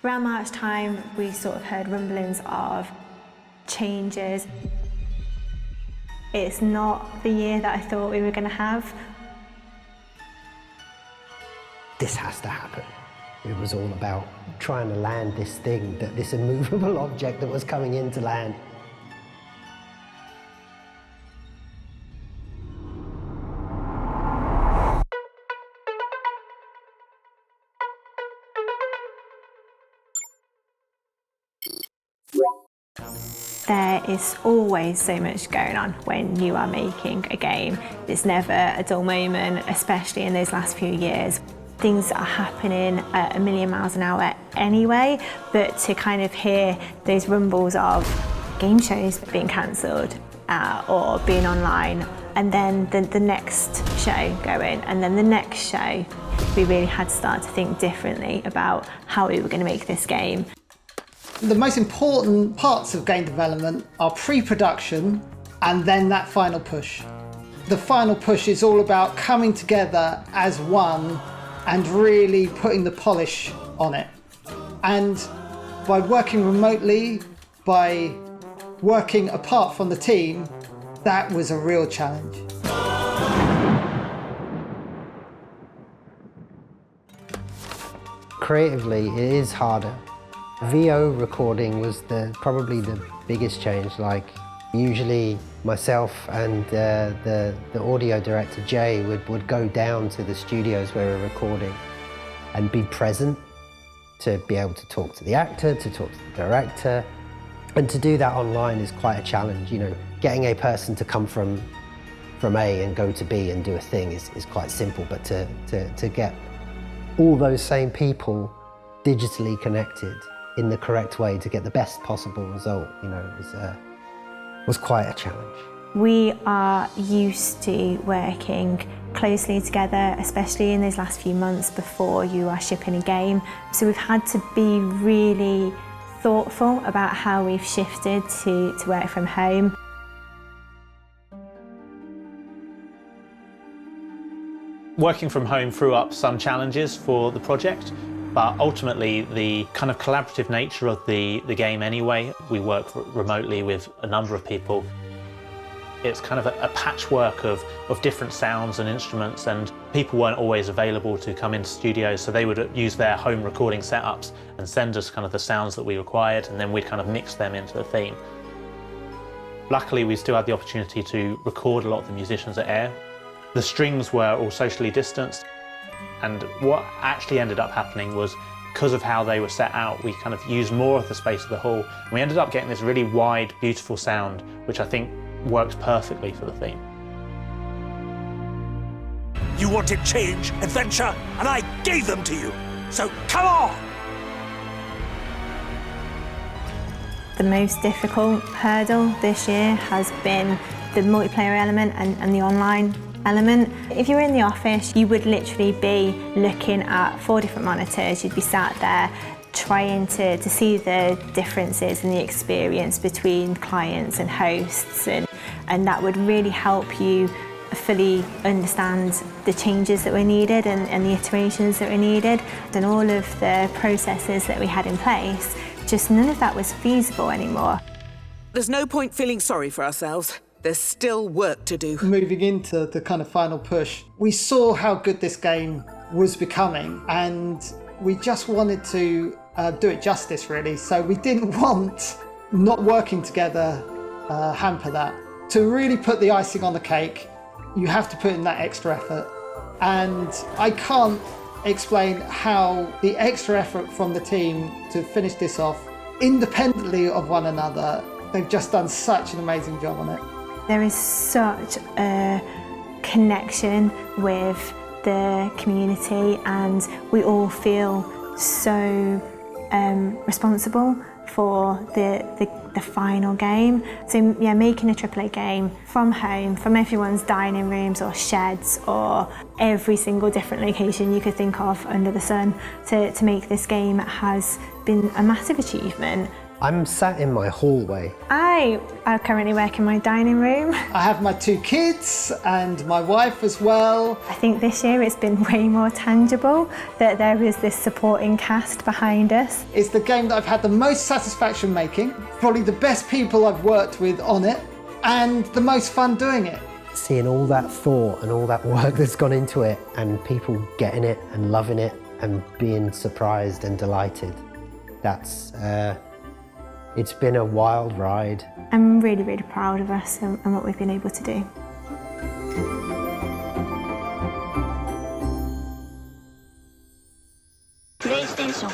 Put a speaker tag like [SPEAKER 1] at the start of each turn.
[SPEAKER 1] Around March time, we sort of heard rumblings of changes. It's not the year that I thought we were going to have.
[SPEAKER 2] This has to happen. It was all about trying to land this thing, this immovable object that was coming into land.
[SPEAKER 1] There is always so much going on when you are making a game. There's never a dull moment, especially in those last few years. Things are happening at a million miles an hour anyway, but to kind of hear those rumbles of game shows being cancelled or being online, and then the next show going, and then the next show, we really had to start to think differently about how we were going to make this game.
[SPEAKER 3] The most important parts of game development are pre-production and then that final push. The final push is all about coming together as one and really putting the polish on it. And by working remotely, by working apart from the team, that was a real challenge.
[SPEAKER 2] Creatively, it is harder. VO recording was probably the biggest change. Like, usually myself and the audio director Jay would go down to the studios where we're recording and be present to be able to talk to the actor, to talk to the director. And to do that online is quite a challenge. You know, getting a person to come from A and go to B and do a thing is quite simple, but to get all those same people digitally connected in the correct way to get the best possible result, you know, was quite a challenge.
[SPEAKER 1] We are used to working closely together, especially in those last few months before you are shipping a game. So we've had to be really thoughtful about how we've shifted to work from home.
[SPEAKER 4] Working from home threw up some challenges for the project, but ultimately the kind of collaborative nature of the game anyway, we work remotely with a number of people. It's kind of a patchwork of different sounds and instruments, and people weren't always available to come into studios, so they would use their home recording setups and send us kind of the sounds that we required, and then we'd kind of mix them into the theme. Luckily, we still had the opportunity to record a lot of the musicians at Air. The strings were all socially distanced, and what actually ended up happening was, because of how they were set out, we kind of used more of the space of the hall. And we ended up getting this really wide, beautiful sound, which I think works perfectly for the theme.
[SPEAKER 5] You wanted change, adventure, and I gave them to you. So come on!
[SPEAKER 1] The most difficult hurdle this year has been the multiplayer element and the online element. If you were in the office, you would literally be looking at 4 different monitors. You'd be sat there trying to see the differences in the experience between clients and hosts, and that would really help you fully understand the changes that were needed and the iterations that were needed, and all of the processes that we had in place. Just none of that was feasible anymore.
[SPEAKER 6] There's no point feeling sorry for ourselves. There's still work to do.
[SPEAKER 3] Moving into the kind of final push, we saw how good this game was becoming, and we just wanted to do it justice, really. So we didn't want not working together hamper that. To really put the icing on the cake, you have to put in that extra effort. And I can't explain how the extra effort from the team to finish this off, independently of one another, they've just done such an amazing job on it.
[SPEAKER 1] There is such a connection with the community, and we all feel so responsible for the final game. So yeah, making a AAA game from home, from everyone's dining rooms or sheds or every single different location you could think of under the sun, to make this game has been a massive achievement
[SPEAKER 2] I'm sat in my hallway.
[SPEAKER 1] I currently work in my dining room.
[SPEAKER 3] I have my 2 kids and my wife as well.
[SPEAKER 1] I think this year it's been way more tangible that there is this supporting cast behind us.
[SPEAKER 3] It's the game that I've had the most satisfaction making, probably the best people I've worked with on it, and the most fun doing it.
[SPEAKER 2] Seeing all that thought and all that work that's gone into it, and people getting it and loving it and being surprised and delighted. That's, it's been a wild ride.
[SPEAKER 1] I'm really, really proud of us and what we've been able to do.
[SPEAKER 7] PlayStation